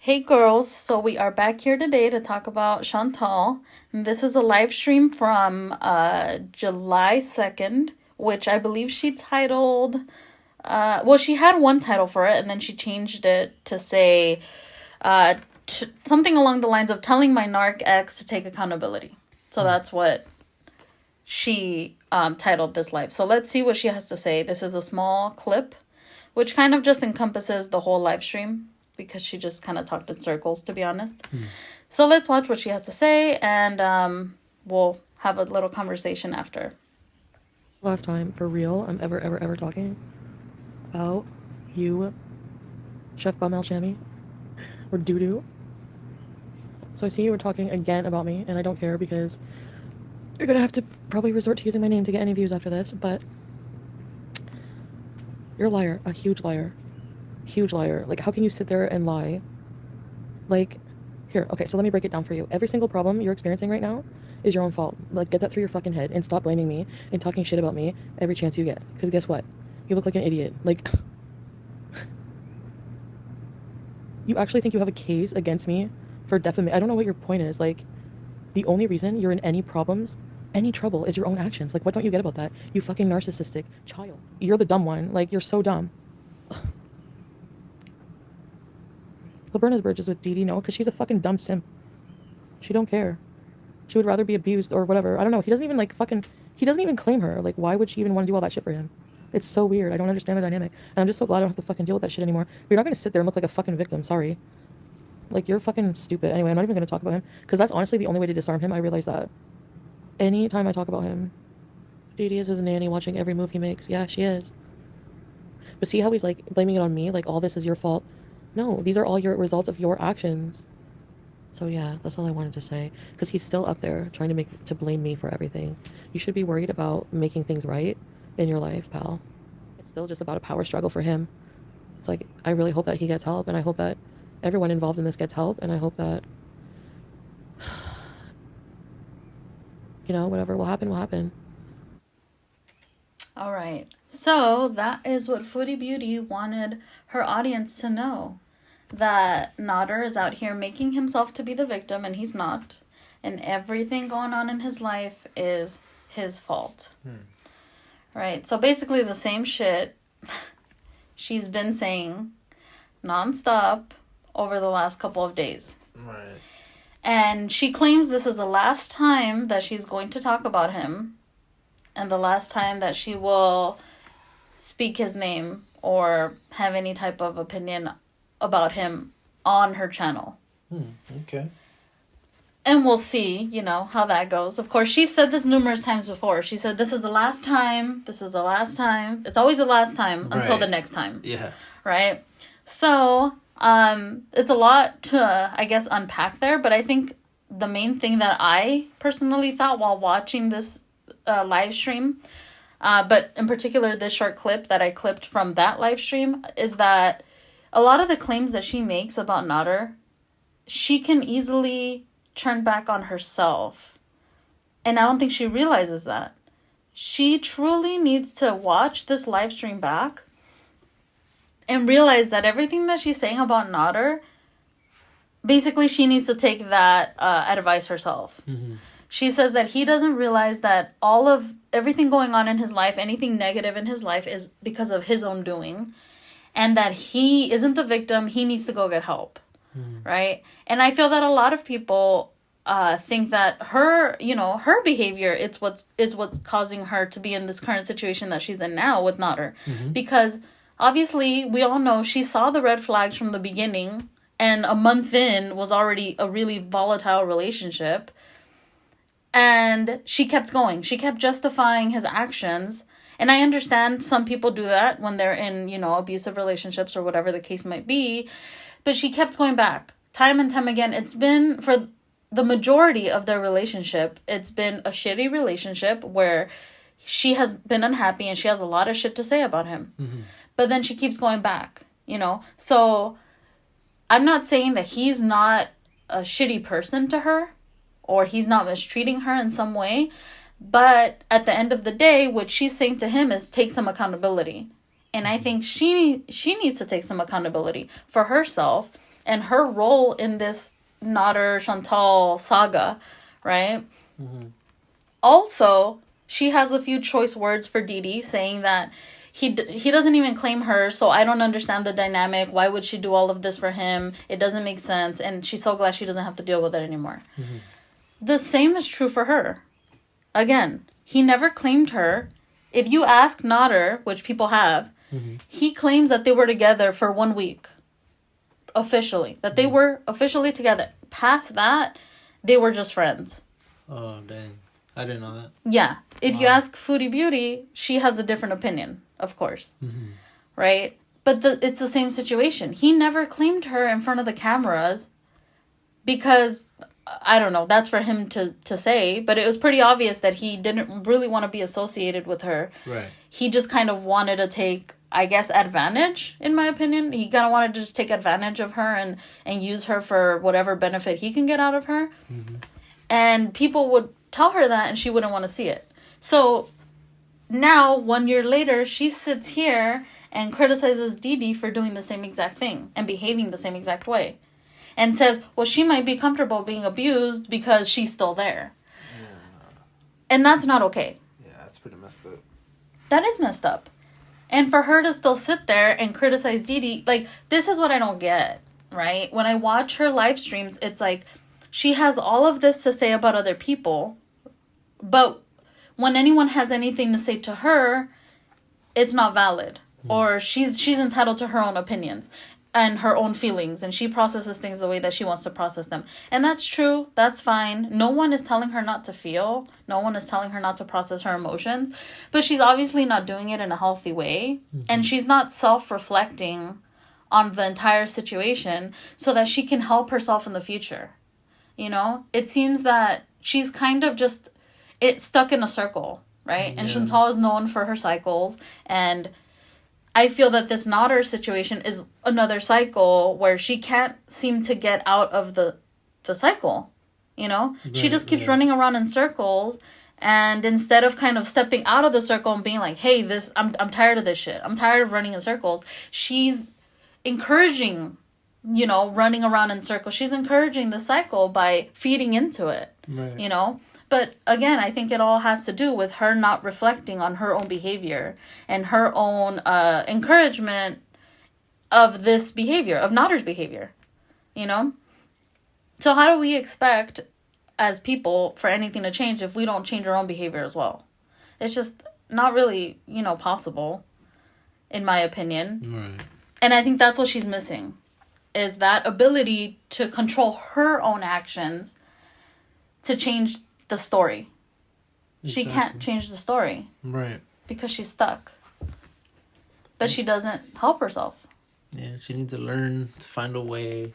Hey girls, so we are back here today to talk about Chantal. And this is a live stream from July 2nd, which I believe she titled, well, she had one title for it, and then she changed it to say something along the lines of telling my Narc ex to take accountability. So that's what she titled this live. So let's see what she has to say. This is a small clip, which kind of just encompasses the whole live stream, because she just kind of talked in circles, to be honest. So let's watch what she has to say, and we'll have a little conversation after. Last time, for real, I'm ever talking about you, Chef Bumel Shammy, or Doo-Doo. So I see you were talking again about me, and I don't care because you're gonna have to probably resort to using my name to get any views after this, but you're a liar, a huge liar. Huge liar. Like, how can you sit there and lie? Like, here, okay, so let me break it down for you. Every single problem you're experiencing right now is your own fault. Like, get that through your fucking head and stop blaming me and talking shit about me every chance you get. Because guess what? You look like an idiot. Like, you actually think you have a case against me for defamation? I don't know what your point is. Like, the only reason you're in any problems, any trouble, is your own actions. Like, what don't you get about that? You fucking narcissistic child. You're the dumb one. Like, you're so dumb. Laberna's bridges with Dee Dee, no, because she's a fucking dumb simp. She don't care. She would rather be abused or whatever. I don't know. He doesn't even he doesn't even claim her. Like, why would she even want to do all that shit for him? It's so weird. I don't understand the dynamic. And I'm just so glad I don't have to fucking deal with that shit anymore. But you're not going to sit there and look like a fucking victim. Sorry. Like, you're fucking stupid. Anyway, I'm not even going to talk about him, because that's honestly the only way to disarm him. I realize that. Anytime I talk about him, Dee Dee is his nanny watching every move he makes. Yeah, she is. But see how he's, like, blaming it on me? Like, all this is your fault. No, these are all your results of your actions. So yeah, that's all I wanted to say. Because he's still up there trying to blame me for everything. You should be worried about making things right in your life, pal. It's still just about a power struggle for him. It's like, I really hope that he gets help, and I hope that everyone involved in this gets help, and I hope that, whatever will happen will happen. All right. So that is what Foodie Beauty wanted her audience to know. That Nader is out here making himself to be the victim, and he's not. And everything going on in his life is his fault. Right? So basically the same shit she's been saying nonstop over the last couple of days. Right. And she claims this is the last time that she's going to talk about him, and the last time that she will speak his name or have any type of opinion about him on her channel. Okay. And we'll see, how that goes. Of course, she said this numerous times before. She said, this is the last time. This is the last time. It's always the last time until the next time. Yeah. Right? So, it's a lot to, I guess, unpack there. But I think the main thing that I personally thought while watching this live stream, but in particular this short clip that I clipped from that live stream, is that a lot of the claims that she makes about Nader, she can easily turn back on herself. And I don't think she realizes that. She truly needs to watch this live stream back and realize that everything that she's saying about Nader, basically she needs to take that advice herself. She says that he doesn't realize that everything going on in his life, anything negative in his life, is because of his own doing. And that he isn't the victim. He needs to go get help. Right? And I feel that a lot of people think that her behavior is what's causing her to be in this current situation that she's in now with Nader. Because obviously we all know she saw the red flags from the beginning, and a month in was already a really volatile relationship. And she kept going. She kept justifying his actions. And I understand some people do that when they're in, abusive relationships or whatever the case might be. But she kept going back time and time again. It's been, for the majority of their relationship, it's been a shitty relationship where she has been unhappy and she has a lot of shit to say about him. But then she keeps going back, So I'm not saying that he's not a shitty person to her or he's not mistreating her in some way. But at the end of the day, what she's saying to him is take some accountability. And I think she needs to take some accountability for herself and her role in this Nader Chantal saga, right? Mm-hmm. Also, she has a few choice words for Didi, saying that he doesn't even claim her, so I don't understand the dynamic. Why would she do all of this for him? It doesn't make sense, and she's so glad she doesn't have to deal with it anymore. Mm-hmm. The same is true for her. Again, he never claimed her. If you ask Nader, which people have, Mm-hmm. he claims that they were together for 1 week. Officially. That they were officially together. Past that, they were just friends. Oh, dang. I didn't know that. Yeah. If you Wow. ask Foodie Beauty, she has a different opinion, of course. Mm-hmm. Right? But it's the same situation. He never claimed her in front of the cameras because, I don't know, that's for him to say. But it was pretty obvious that he didn't really want to be associated with her. Right. He just kind of wanted to take, I guess, advantage, in my opinion. He kind of wanted to just take advantage of her and use her for whatever benefit he can get out of her. Mm-hmm. And people would tell her that and she wouldn't want to see it. So now, 1 year later, she sits here and criticizes Didi for doing the same exact thing and behaving the same exact way. And says, well, she might be comfortable being abused because she's still there. Yeah. And that's not okay. Yeah, that's pretty messed up. That is messed up. And for her to still sit there and criticize Didi, like, this is what I don't get, right? When I watch her live streams, it's like, she has all of this to say about other people, but when anyone has anything to say to her, it's not valid. Or she's entitled to her own opinions and her own feelings, and she processes things the way that she wants to process them. And that's true. That's fine. No one is telling her not to feel. No one is telling her not to process her emotions. But she's obviously not doing it in a healthy way. Mm-hmm. And she's not self-reflecting on the entire situation so that she can help herself in the future. You know? It seems that she's kind of just stuck in a circle, right? Yeah. And Chantal is known for her cycles, and I feel that this Nader situation is another cycle where she can't seem to get out of the cycle, you know? Right, she just keeps running around in circles, and instead of kind of stepping out of the circle and being like, hey, I'm tired of this shit. I'm tired of running in circles. She's encouraging, you know, running around in circles. She's encouraging the cycle by feeding into it, right. You know? But again, I think it all has to do with her not reflecting on her own behavior and her own encouragement of this behavior, of Nader's behavior, you know? So how do we expect as people for anything to change if we don't change our own behavior as well? It's just not really, you know, possible, in my opinion. Right. And I think that's what she's missing, is that ability to control her own actions to change the story. Exactly. She can't change the story. Right. Because she's stuck. But she doesn't help herself. Yeah, she needs to learn to find a way.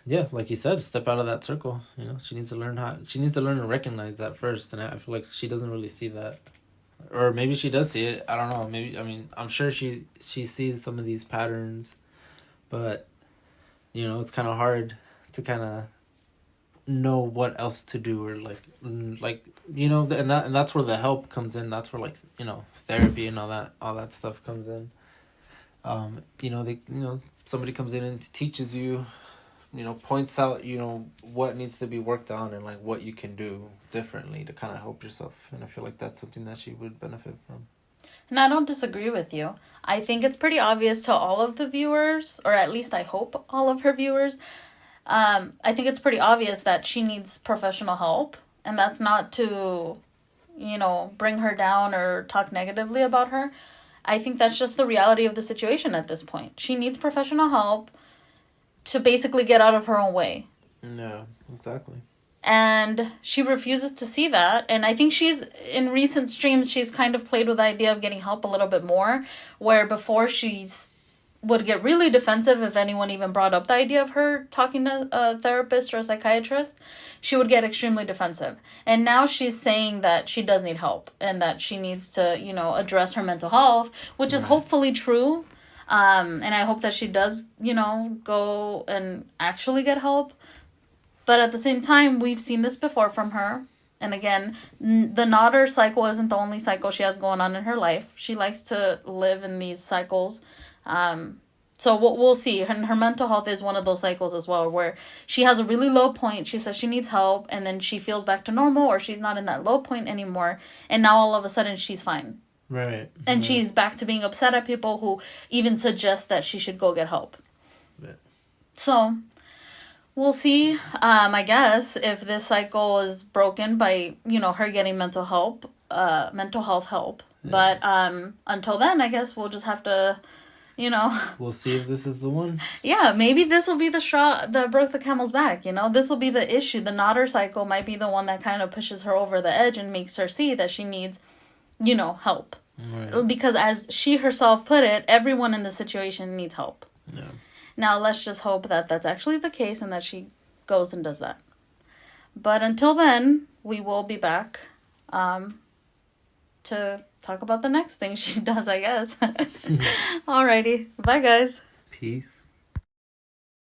Yeah, like you said, step out of that circle. You know, she needs to learn to recognize that first. And I feel like she doesn't really see that. Or maybe she does see it. I don't know. Maybe, I mean, I'm sure she sees some of these patterns. But, you know, it's kind of hard to kind of know what else to do, or like you know, and that's where the help comes in. That's where, like, you know, therapy and all that stuff comes in. You know, somebody comes in and teaches you, you know, points out, you know, what needs to be worked on and like what you can do differently to kind of help yourself. And I feel like that's something that she would benefit from. And I don't disagree with you. I think it's pretty obvious to all of the viewers, or at least I hope all of her viewers. I think it's pretty obvious that she needs professional help, and that's not to, you know, bring her down or talk negatively about her. I think that's just the reality of the situation at this point. She needs professional help to basically get out of her own way. No, exactly. And she refuses to see that. And I think in recent streams, she's kind of played with the idea of getting help a little bit more, where before would get really defensive if anyone even brought up the idea of her talking to a therapist or a psychiatrist. She would get extremely defensive. And now she's saying that she does need help and that she needs to, you know, address her mental health, which is hopefully true. And I hope that she does, you know, go and actually get help. But at the same time, we've seen this before from her. And again, the Nader cycle isn't the only cycle she has going on in her life. She likes to live in these cycles. So we'll see. Her mental health is one of those cycles as well, where she has a really low point. She says she needs help, and then she feels back to normal, or she's not in that low point anymore, and now all of a sudden she's fine. Right. And she's back to being upset at people who even suggest that she should go get help. Right. So we'll see, I guess, if this cycle is broken by, her getting mental health help. Yeah. But until then, I guess we'll just have to, We'll see if this is the one. Yeah, maybe this will be the straw that broke the camel's back, This will be the issue. The Nader cycle might be the one that kind of pushes her over the edge and makes her see that she needs, help. Right. Because as she herself put it, everyone in the situation needs help. Yeah. Now, let's just hope that that's actually the case and that she goes and does that. But until then, we will be back to talk about the next thing she does, I guess. Alrighty. Bye, guys. Peace.